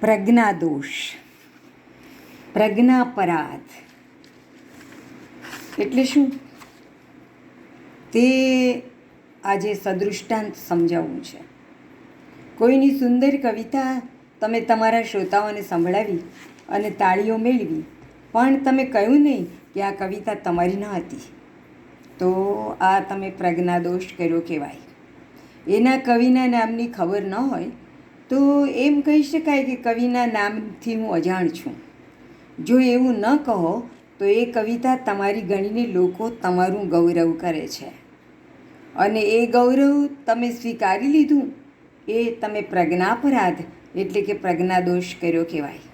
પ્રજ્ઞાદોષ, પ્રજ્ઞાપરાધ એટલે શું તે આજે સદૃષ્ટાંત સમજાવવું છે. કોઈની સુંદર કવિતા તમે તમારા શ્રોતાઓને સંભળાવી અને તાળીઓ મેળવી, પણ તમે કહ્યું નહીં કે આ કવિતા તમારી ન હતી, તો આ તમે પ્રજ્ઞાદોષ કર્યો કહેવાય. એના કવિના નામની ખબર ન હોય તો એમ કહી શકાય કે કવિના નામથી હું અજાણ છું. જો એવું ન કહો તો એ કવિતા તમારી ગણીને લોકો તમારું ગૌરવ કરે છે, અને એ ગૌરવ તમે સ્વીકારી લીધું, એ તમે પ્રજ્ઞાપરાધ એટલે કે પ્રજ્ઞાદોષ કર્યો કહેવાય.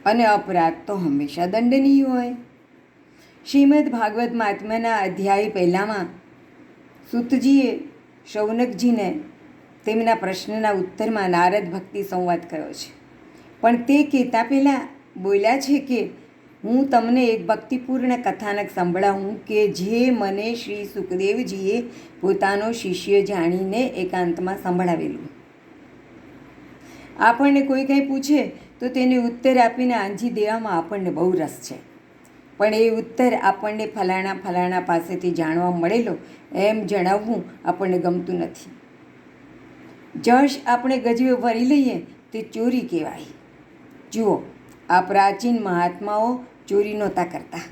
અને અપરાધ તો હંમેશા દંડનીય હોય. શ્રીમદ ભાગવત મહાત્મ્યના અધ્યાય પહેલામાં સૂતજીએ શૌનકજીને તેમના પ્રશ્નના ઉત્તરમાં નારદ ભક્તિ સંવાદ કર્યો છે. પણ તે કહેતા પહેલાં બોલ્યા છે કે હું તમને એક ભક્તિપૂર્ણ કથાનક સંભળાવું કે જે મને શ્રી સુખદેવજીએ પોતાનો શિષ્ય જાણીને એકાંતમાં સંભળાવેલું. આપણને કોઈ કંઈ પૂછે તો તેને ઉત્તર આપીને આંજી દેવામાં આપણને બહુ રસ છે, પણ એ ઉત્તર આપણને ફલાણા પાસેથી જાણવા મળેલો એમ જણાવવું આપણને ગમતું નથી. જશ આપણે ગજવે ભરી લઈએ તે ચોરી કહેવાય. જુઓ, આ પ્રાચીન મહાત્માઓ ચોરી નહોતા કરતા.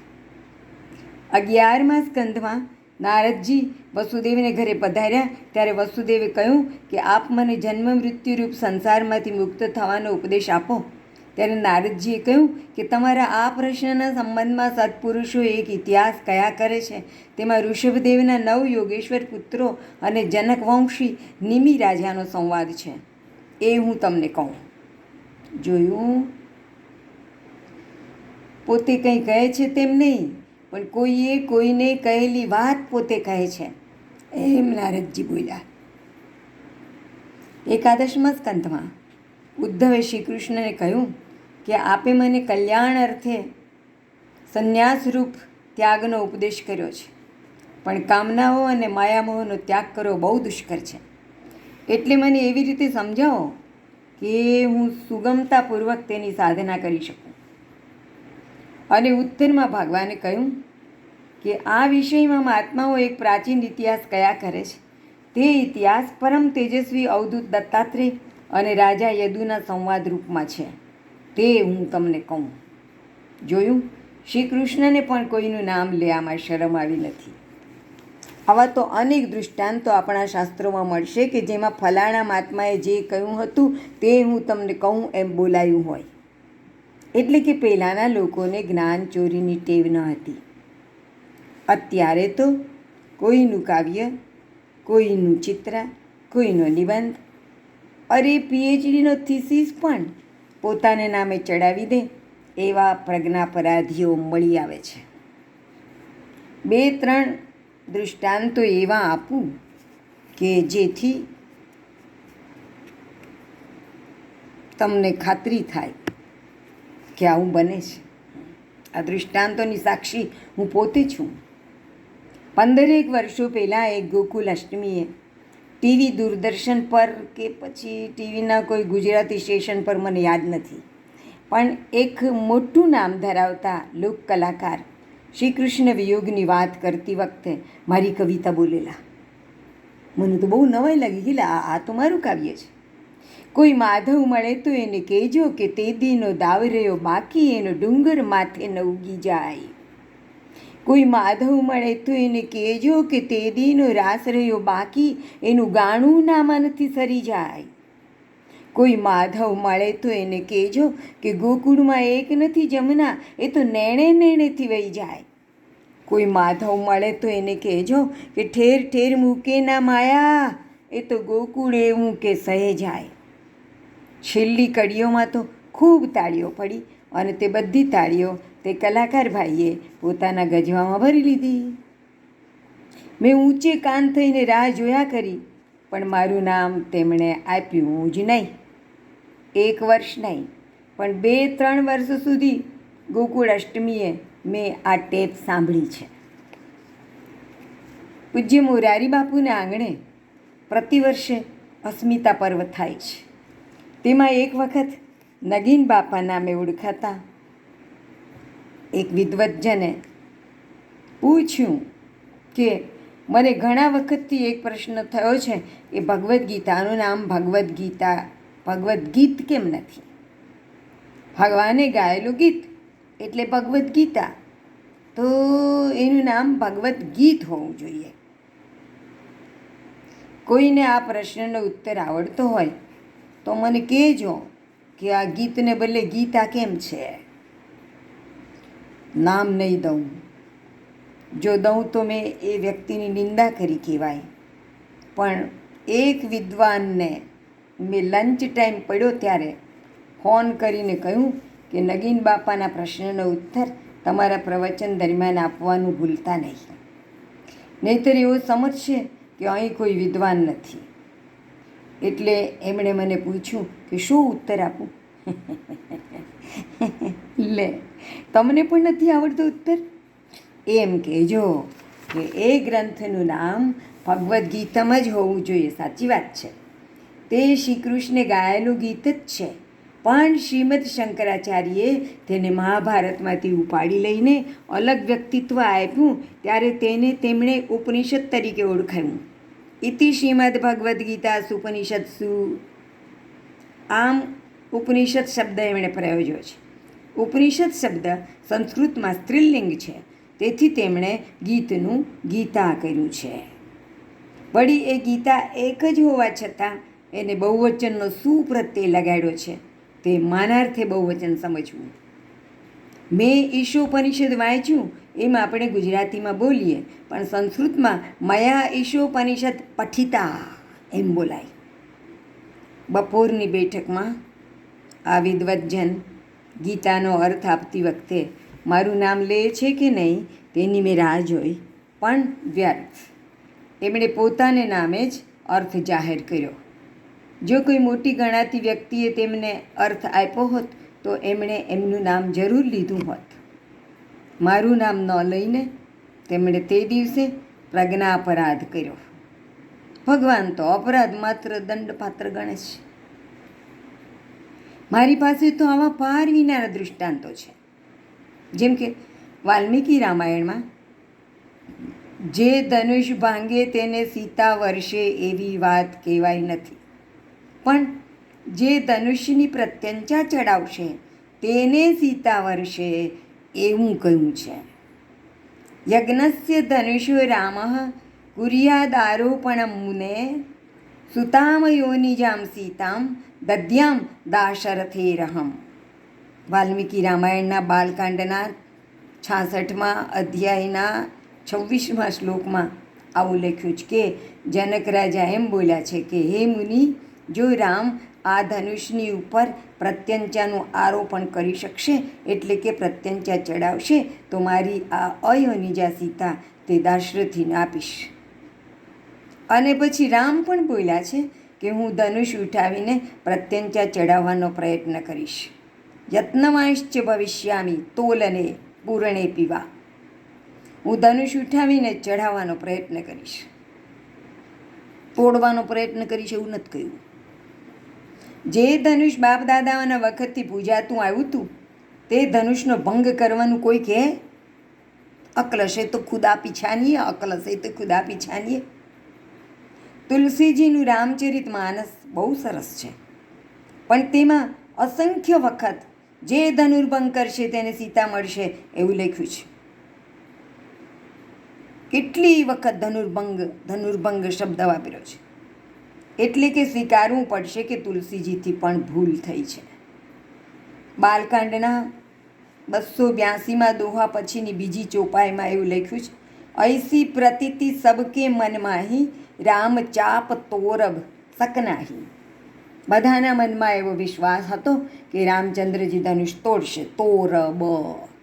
11મા સ્કંધમાં નારદજી વસુદેવને ઘરે પધાર્યા ત્યારે વસુદેવે કહ્યું કે આપ મને જન્મ મૃત્યુરૂપ સંસારમાંથી મુક્ત થવાનો ઉપદેશ આપો. ત્યારે નારદજીએ કહ્યું કે તમારા આ પ્રશ્નના સંબંધમાં સત્પુરુષો એક ઇતિહાસ કયા કરે છે, તેમાં ઋષભદેવના 9 યોગેશ્વર પુત્રો અને જનકવંશી નિમિ રાજાનો સંવાદ છે, એ હું તમને કહું. જોયું, પોતે કંઈ કહે છે તેમ નહીં, પણ કોઈએ કોઈને કહેલી વાત પોતે કહે છે, એમ નારદજી બોલ્યા. 11મા સ્કંધમાં ઉદ્ધવે શ્રી કૃષ્ણને કહ્યું કે આપે મને કલ્યાણ અર્થે સંન્યાસરૂપ ત્યાગનો ઉપદેશ કર્યો છે, પણ કામનાઓ અને માયામોહનો ત્યાગ કરવો બહુ દુષ્કર છે. એટલે મને એવી રીતે સમજાવો કે હું સુગમતાપૂર્વક તેની સાધના કરી શકું. અને ઉત્તરમાં ભગવાને કહ્યું કે આ વિષયમાં મહાત્માઓ એક પ્રાચીન ઇતિહાસ કયા કરે છે, તે ઇતિહાસ પરમ તેજસ્વી અવધૂત દત્તાત્રેય અને રાજા યદુના સંવાદ રૂપમાં છે, તે હું તમને કહું. જોયું, શ્રી કૃષ્ણને પણ કોઈનું નામ લેવામાં શરમ આવી નથી. આવા તો અનેક દૃષ્ટાંતો આપણા શાસ્ત્રોમાં મળશે કે જેમાં ફલાણા મહાત્માએ જે કહ્યું હતું તે હું તમને કહું એમ બોલાયું હોય. એટલે કે પહેલાંના લોકોને જ્ઞાન ચોરીની ટેવ ન હતી. અત્યારે તો કોઈનું કાવ્ય, કોઈનું ચિત્ર, કોઈનો નિબંધ, અરે PhDનો થીસીસ પણ પોતાને નામે ચડાવી દે એવા પ્રજ્ઞાપરાધીઓ મળી આવે છે. 2-3 દૃષ્ટાંતો એવા આપું કે જેથી તમને ખાતરી થાય કે આવું બને છે. આ દૃષ્ટાંતોની સાક્ષી હું પોતે છું. 15 વર્ષો પહેલાં એક ગોકુલ અષ્ટમીએ ટીવી દૂરદર્શન પર કે પછી ટીવીના કોઈ ગુજરાતી સ્ટેશન પર મને યાદ નથી, પણ એક મોટું નામ ધરાવતા લોક કલાકાર શ્રી કૃષ્ણ વિયોગની વાત કરતી વખતે મારી કવિતા બોલેલા. મને તો બહુ નવાઈ લાગી કે આ તો મારું કાવ્ય છે. કોઈ માધવ મળે તો એને કહેજો કે તે દીનો દાવ રહ્યો બાકી, એનો ડુંગર માથે ન ઉગી જાય. કોઈ માધવ મળે તો એને કહેજો કે તે દીનો રાસ રહ્યો બાકી, એનું ગાણું નામાં નથી સરી જાય. કોઈ માધવ મળે તો એને કહેજો કે ગોકુળમાં એક નથી જમના, એ તો નેણેથી વહી જાય. કોઈ માધવ મળે તો એને કહેજો કે ઠેર ઠેર મૂકે ના માયા, એ તો ગોકુળ એવું કે સહે જાય. છેલ્લી કડીઓમાં તો ખૂબ તાળીઓ પડી અને તે બધી તાળીઓ તે કલાકાર ભાઈએ પોતાના ગજવામાં ભરી લીધી. મેં ઊંચે કાન થઈને રાહ જોયા કરી, પણ મારું નામ તેમણે આપ્યું જ નહીં. 1 વર્ષ નહીં, પણ 2-3 વર્ષ સુધી ગોકુળ અષ્ટમીએ મેં આ ટેપ સાંભળી છે. પૂજ્ય મોરારી બાપુના આંગણે પ્રતિવર્ષે અસ્મિતા પર્વ થાય છે. તેમાં એક વખત નગીન બાપા નામે ઓળખાતા એક વિદ્વજ્જને પૂછ્યું કે મને ઘણા વખતથી એક પ્રશ્ન થયો છે કે ભગવદ્ ગીતાનું નામ ભગવદ્ ગીત કેમ નથી? ભગવાને ગાયેલું ગીત એટલે ભગવદ્ ગીતા, તો એનું નામ ભગવદ્ ગીત હોવું જોઈએ. કોઈને આ પ્રશ્નનો ઉત્તર આવડતો હોય તો મને કહેજો કે આ ગીતને બદલે ગીતા કેમ છે. નામ નહીં દઉં, જો દઉં તો મેં એ વ્યક્તિની નિંદા કરી કહેવાય. પણ એક વિદ્વાનને મેં લંચ ટાઈમ પડ્યો ત્યારે ફોન કરીને કહ્યું કે નગીન બાપાના પ્રશ્નનો ઉત્તર તમારા પ્રવચન દરમિયાન આપવાનું ભૂલતા નહીં, નહીંતર એવું સમજશે કે અહીં કોઈ વિદ્વાન નથી. એટલે એમણે મને પૂછ્યું કે શું ઉત્તર આપું. લે, તમને પણ નથી આવડતો ઉત્તર? એમ કહેજો કે એ ગ્રંથનું નામ ભગવદ્ ગીતામાં જ હોવું જોઈએ. સાચી વાત છે, તે શ્રી કૃષ્ણે ગાયેલું ગીત જ છે, પણ શ્રીમદ શંકરાચાર્યે તેને મહાભારતમાંથી ઉપાડી લઈને અલગ વ્યક્તિત્વ આપ્યું ત્યારે તેને તેમણે ઉપનિષદ તરીકે ઓળખાયું. ઇતિ શ્રીમદ ભગવદ્ ગીતા સુપનિષત્સુ. આમ ઉપનિષદ શબ્દ એમણે પ્રયોજ્યો છે. ઉપનિષદ શબ્દ સંસ્કૃતમાં સ્ત્રીલિંગ છે, તેથી તેમણે ગીતનું ગીતા કર્યું છે. વળી એ ગીતા એક જ હોવા છતાં એને બહુવચનનો શું પ્રત્યય લગાડ્યો છે તે માનાર્થે બહુવચન સમજવું. મેં ઈશોપનિષદ વાંચ્યું એમ આપણે ગુજરાતીમાં બોલીએ, પણ સંસ્કૃતમાં મયા ઈશોપનિષદ પઠિતા એમ બોલાય. બપોરની બેઠકમાં આ વિદ્વજ્જન ગીતાનો અર્થ આપતી વખતે મારું નામ લે છે કે નહીં તેની મેં રાહ જોઈ, પણ વ્યર્થ. એમણે પોતાને નામે જ અર્થ જાહેર કર્યો. જો કોઈ મોટી ગણાતી વ્યક્તિએ તેમને અર્થ આપ્યો હોત તો એમણે એમનું નામ જરૂર લીધું હોત. મારું નામ ન લઈને તેમણે તે દિવસે પ્રજ્ઞાપરાધ કર્યો. ભગવાન તો અપરાધ માત્ર દંડપાત્ર ગણે છે. મારી પાસે તો આવા પાર વિનાના દૃષ્ટાંતો છે. જેમ કે વાલ્મીકી રામાયણમાં જે ધનુષ ભાંગે તેને સીતા વર્ષે એવી વાત કહેવાય નથી, પણ જે ધનુષ્યની પ્રત્યંચા ચડાવશે તેને સીતા વર્ષે એવું કહ્યું છે. યજ્ઞસ્ય ધનુષો રામ કુર્યાદારોપણમ મુને સુતામ યોનિજામ સીતામ દદ્યામ દાશરથેરહમ. વાલ્મીકી રામાયણના બાલકાંડના 66મા અધ્યાયના 26મા શ્લોકમાં આવું લખ્યું છે કે જનક રાજા એમ બોલ્યા છે કે હે મુનિ, જો રામ આ ધનુષની ઉપર પ્રત્યંચાનું આરોપણ કરી શકશે, એટલે કે પ્રત્યંચા ચડાવશે, તો મારી આ અયોનિજા સીતા તે દાશરથીને આપીશ. અને પછી રામ પણ બોલ્યા છે કે હું ધનુષ ઉઠાવીને પ્રત્યંચા ચડાવવાનો પ્રયત્ન કરીશ. યત્નવાંશ્ચ ભવિષ્યામી તોલને પૂરણે પીવા. હું ધનુષ ઉઠાવીને ચઢાવવાનો પ્રયત્ન કરીશ, તોડવાનો પ્રયત્ન કરીશ એવું નથી કહ્યું. જે ધનુષ બાપ દાદાઓના વખતથી પૂજાતું આવ્યું હતું તે ધનુષનો ભંગ કરવાનું કોઈ કહે? અકલ હશે તો ખુદા પીછાનીએ, અકલ હશે તો ખુદા પીછાનીએ. તુલસીજીનું રામચરિત માનસ બહુ સરસ છે, પણ તેમાં અસંખ્ય વખત જે ધનુર્ભંગ કરશે તેને સીતા મળશે એવું લખ્યું છે. કેટલી વખત ધનુર્ભંગ શબ્દ વાપર્યો છે. એટલે કે સ્વીકારવું પડશે કે તુલસીજીથી પણ ભૂલ થઈ છે. બાલકાંડના 282મા દોહા પછીની બીજી ચોપાઈમાં એવું લખ્યું છે, ऐसी प्रतीति सबके मन माही राम चाप तोरब सकनाही. બધાના મનમાં એવો વિશ્વાસ હતો કે રામચંદ્રજી ધનુષ તોડશે,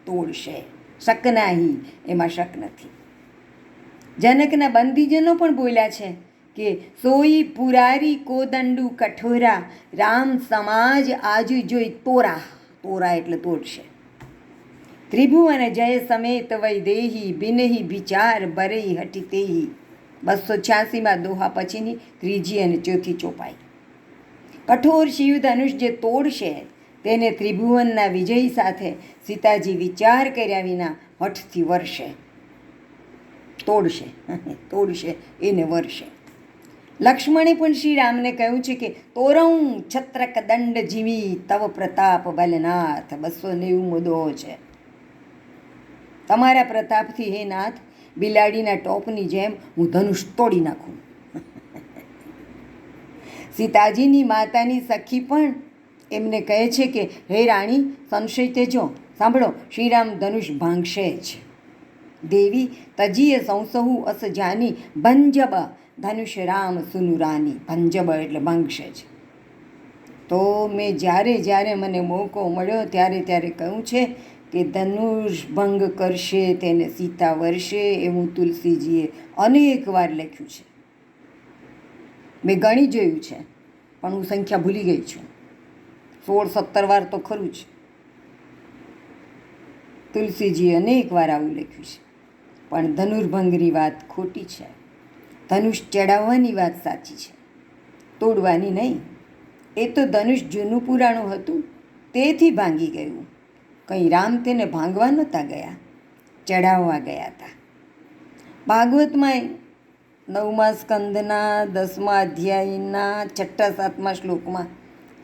તોડશે. શકનાહી, એમાં શક નથી. જનકના બંદીજનો પણ બોલ્યા છે કે સોઈ પુરારી કોદંડુ કઠોરા રામ સમાજ આજુ જોઈ તોરા એટલે તોડશે. ત્રિભુવન જય સમેત વૈદેહી બિનહી વિચાર બરઈ હટી તેહી. 286મા દોહા પછીની ત્રીજી અને ચોથી ચોપાઈ. કઠોર શિવ ધનુષ જે તોડશે તેને ત્રિભુવનના વિજય સાથે સીતાજી વિચાર કર્યા વિના હઠથી વર્ષે તોડશે એને વર્ષે. લક્ષ્મણે પણ શ્રી રામને કહ્યું છે કે તોરઉં છત્રક દંડ જીવી તવ પ્રતાપ બલનાથ. 290 મુદ્દો છે. તમારા પ્રતાપથી હે નાથ બિલાડીના ટોપની જેમ હું ધનુષ તોડી નાખું. સીતાજીની માતાની સખી પણ એમને કહે છે કે હે રાણી સંશય તેજો સાંભળો, શ્રીરામ ધનુષ ભાંગશે જ. દેવી તજીએ સૌસહુ અસ જાની ભંજબ ધનુષ રામ સુનુરાની. ભંજબ એટલે ભાંગશે જ. તો મેં જ્યારે મને મોકો મળ્યો ત્યારે કહ્યું છે કે ધનુષ ભંગ કરશે તેને સીતા વર્ષે, એવું તુલસીજીએ અનેક વાર લખ્યું છે. મેં ગણી જોયું છે પણ હું સંખ્યા ભૂલી ગઈ છું. 16-17 વાર તો ખરું જ. તુલસીજીએ અનેક વાર આવું લખ્યું છે. પણ ધનુર્ભંગની વાત ખોટી છે. ધનુષ ચડાવવાની વાત સાચી છે, તોડવાની નહીં. એ તો ધનુષ જૂનું પુરાણું હતું, તેથી ભાંગી ગયું. કંઈ રામ તેને ભાંગવા નહોતા ગયા, ચડાવવા ગયા હતા. ભાગવતમાં 9મા સ્કંદના 10મા અધ્યાયના 6-7મા શ્લોકમાં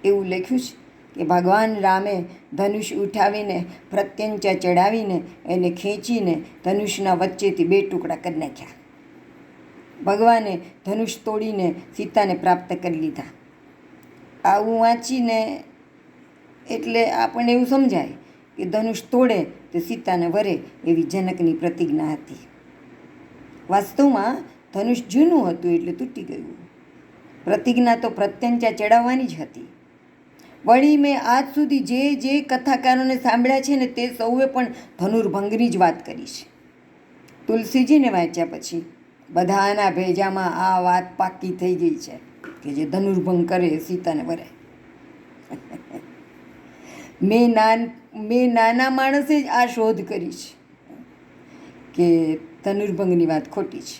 એવું લખ્યું છે કે ભગવાન રામે ધનુષ ઉઠાવીને પ્રત્યંચા ચડાવીને એને ખેંચીને ધનુષના વચ્ચેથી 2 ટુકડા કરી નાખ્યા. ભગવાને ધનુષ તોડીને સીતાને પ્રાપ્ત કરી લીધા. આવું વાંચીને એટલે આપણને એવું સમજાય કે ધનુષ તોડે તો સીતાને વરે એવી જનકની પ્રતિજ્ઞા હતી. વાસ્તવમાં ધનુષ જૂનું હતું એટલે તૂટી ગયું. પ્રતિજ્ઞા તો પ્રત્યંચા ચડાવવાની જ હતી. વળી મેં આજ સુધી જે કથાકારોને સાંભળ્યા છે ને તે સૌએ પણ ધનુર્ભંગની જ વાત કરી છે. તુલસીજીને વાંચ્યા પછી બધાના ભેજામાં આ વાત પાકી થઈ ગઈ છે કે જે ધનુર્ભંગ કરે સીતાને વરે. મેં નાના માણસે જ આ શોધ કરી છે કે ધનુર્ભંગની વાત ખોટી છે.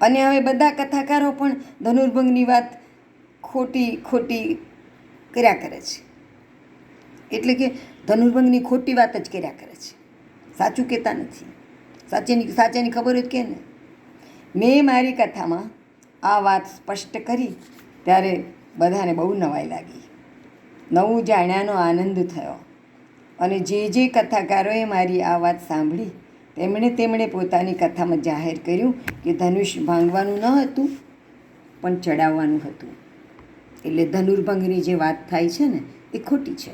અને હવે બધા કથાકારો પણ ધનુર્ભંગની વાત ખોટી કર્યા કરે છે. એટલે કે ધનુર્ભંગની ખોટી વાત જ કર્યા કરે છે, સાચું કહેતા નથી. સાચાની ખબર જ કે ને. મેં મારી કથામાં આ વાત સ્પષ્ટ કરી ત્યારે બધાને બહુ નવાઈ લાગી, નવું જાણ્યાનો આનંદ થયો. અને જે કથાકારોએ મારી આ વાત સાંભળી તેમણે પોતાની કથામાં જાહેર કર્યું કે ધનુષ ભાંગવાનું ન હતું પણ ચડાવવાનું હતું. એટલે ધનુર્ભંગની જે વાત થાય છે ને એ ખોટી છે.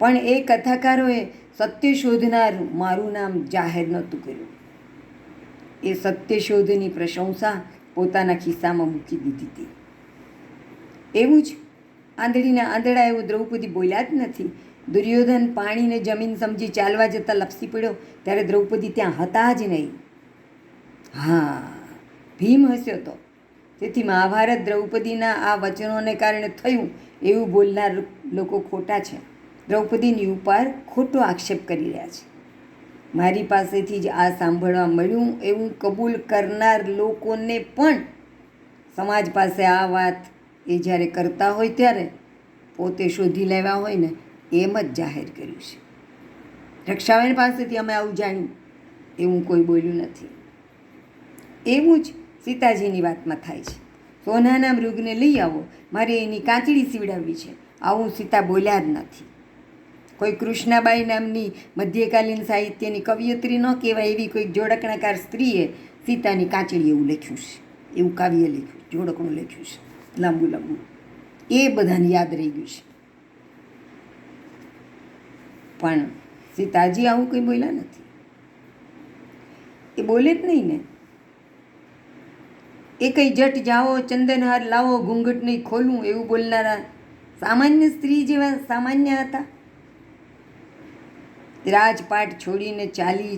પણ એ કથાકારોએ સત્ય શોધનાર મારું નામ જાહેર નહોતું કર્યું. એ સત્ય શોધની પ્રશંસા પોતાના ખિસ્સામાં મૂકી દીધી હતી. એવું જ આંધળીના આંધળા એવું દ્રૌપદી બોલ્યા જ નથી. દુર્યોધન પાણીને જમીન સમજી ચાલવા જતાં લપસી પડ્યો ત્યારે દ્રૌપદી ત્યાં હતા જ નહીં. હા, ભીમ હસ્યો હતો. તેથી મહાભારત દ્રૌપદીના આ વચનોને કારણે થયું એવું બોલનાર લોકો ખોટા છે. દ્રૌપદીની ઉપર ખોટો આક્ષેપ કરી રહ્યા છે. મારી પાસેથી જ આ સાંભળવા મળ્યું એવું કબૂલ કરનાર લોકોને પણ સમાજ પાસે આ વાત એ જ્યારે કરતા હોય ત્યારે પોતે શોધી લેવા હોય ને એમ જ જાહેર કર્યું છે. રક્ષાબેન પાસેથી અમે આવું જાણ્યું એવું કોઈ બોલ્યું નથી. એવું જ સીતાજીની વાતમાં થાય છે. સોનાના મૃગને લઈ આવો, મારે એની કાંચડી સીવડાવવી છે, આવું સીતા બોલ્યા જ નથી. કોઈ કૃષ્ણાબાઈ નામની મધ્યકાલીન સાહિત્યની કવિયત્રી ન કહેવાય એવી કોઈક જોડકણાકાર સ્ત્રીએ સીતાની કાંચડી એવું લખ્યું છે, એવું કાવ્ય લખ્યું, જોડકણું લખ્યું છે, લાંબુ. એ બધાને યાદ રહી ગયું છે. પણ સીતાજી આવું કંઈ બોલ્યા નથી. એ બોલે જ નહીં ને. એ કંઈ જટ જાઓ ચંદનહાર લાવો ઘૂંઘટ નહીં ખોલું એવું બોલનારા સામાન્ય સ્ત્રી જેવા સામાન્ય હતા. રાજપાટ છોડીને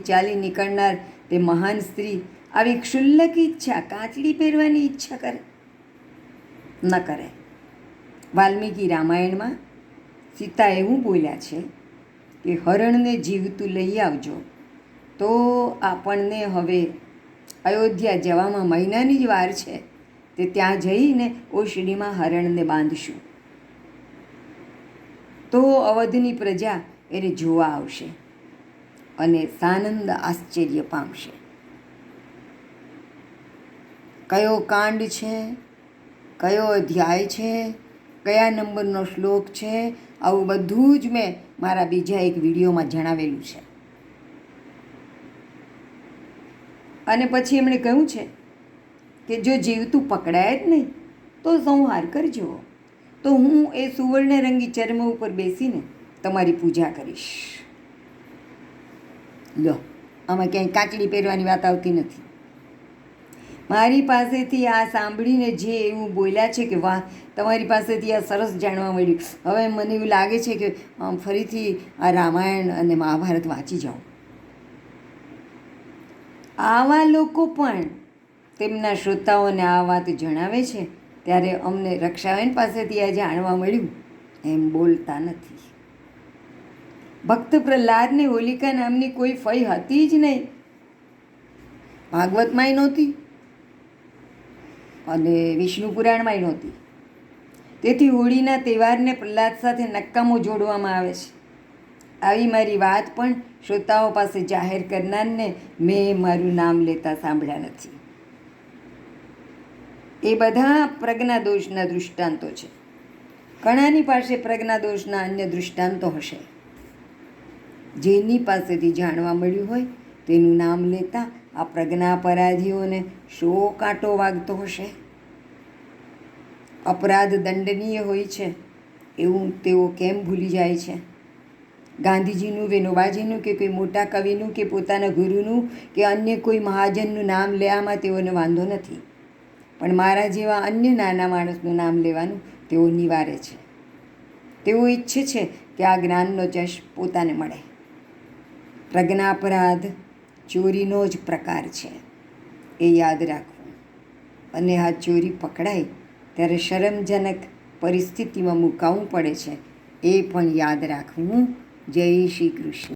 ચાલી નીકળનાર તે મહાન સ્ત્રી આવી ક્ષુલ્લક ઈચ્છા કાંચડી પહેરવાની ઈચ્છા કરે ન કરે. વાલ્મીકી રામાયણમાં સીતા એવું બોલ્યા છે કે હરણને જીવતું લઈ આવજો તો આપણને હવે અયોધ્યા જવામાં મહિનાની જ વાર છે, તે ત્યાં જઈને ઓશડીમાં હરણને બાંધશું. તો અવધની પ્રજા એને જોવા આવશે અને સાનંદ આશ્ચર્ય પામશે. કયો કાંડ છે, કયો અધ્યાય છે, કયા નંબરનો શ્લોક છે, આવું બધું જ મેં મારા બીજા એક વિડીયોમાં જણાવેલું છે. અને પછી એમણે કહ્યું છે કે જો જીવતું પકડાય જ નહીં તો સંહાર કરજો, તો હું એ સુવર્ણરંગી ચર્મ ઉપર બેસીને તમારી પૂજા કરીશ. લો, આમાં ક્યાંય કાચડી પહેરવાની વાત આવતી નથી. મારી પાસેથી આ સાંભળીને જે એવું બોલ્યા છે કે વાહ, તમારી પાસેથી આ સરસ જાણવા મળ્યું, હવે મને એવું લાગે છે કે ફરીથી આ રામાયણ અને મહાભારત વાંચી જાઉં. આવા લોકો પણ તેમના શ્રોતાઓને આ વાત જણાવે છે ત્યારે અમને રક્ષાબેન પાસેથી આ જાણવા મળ્યું એમ બોલતા નથી. ભક્ત પ્રહલાદને હોલિકા નામની કોઈ ફઈ હતી જ નહીં, ભાગવતમાંય નહોતી અને વિષ્ણુ પુરાણમાંય નહોતી. તેથી હોળીના તહેવારને પ્રહલાદ સાથે નક્કામો જોડવામાં આવે છે. આવી મારી વાત પણ શ્રોતાઓ પાસે જાહેર કરનારને મેં મારું નામ લેતા સાંભળ્યા નથી. એ બધા પ્રજ્ઞાદોષના દૃષ્ટાંતો છે. ઘણાની પાસે પ્રજ્ઞાદોષના અન્ય દૃષ્ટાંતો હશે. જેની પાસેથી જાણવા મળ્યું હોય તેનું નામ લેતા આ પ્રજ્ઞાપરાધીઓને શો કાંટો વાગતો હશે? અપરાધ દંડનીય હોય છે એવું તેઓ કેમ ભૂલી જાય છે? ગાંધીજીનું, વિનોબાજીનું કે કોઈ મોટા કવિનું કે પોતાના ગુરુનું કે અન્ય કોઈ મહાજનનું નામ લેવામાં તેઓને વાંધો નથી, પણ મારા જેવા અન્ય નાના માણસનું નામ લેવાનું તેઓ નિવારે છે. તેઓ ઈચ્છે છે કે આ જ્ઞાનનો જશ પોતાને મળે. પ્રજ્ઞાપરાધ ચોરીનો જ પ્રકાર છે, એ યાદ રાખવું. અને આ ચોરી પકડાય ત્યારે શરમજનક પરિસ્થિતિમાં મુકાવવું પડે છે, એ પણ યાદ રાખવું. જય શ્રી કૃષ્ણ.